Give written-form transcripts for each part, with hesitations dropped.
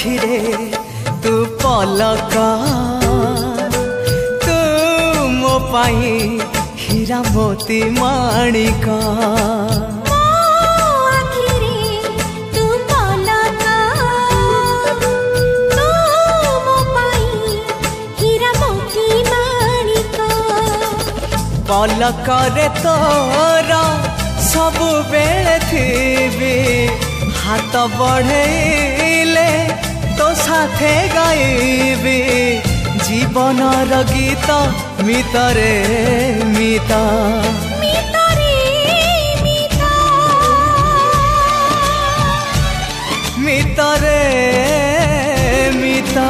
आखिरे तू पलक तू मो पाई हीरा मोती माणिक पलकरे तोरा सबु बेले थी हाथ बढ़ेले तो साथे गाइबी जीवनर गीत मितरे मिता मितरे मिता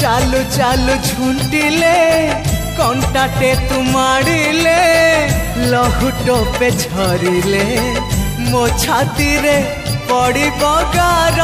चालू चालू झुंटिले कंटाटे तुमाड़िले लहुटो पे झरिले मो छाती रे पड़ी बगार।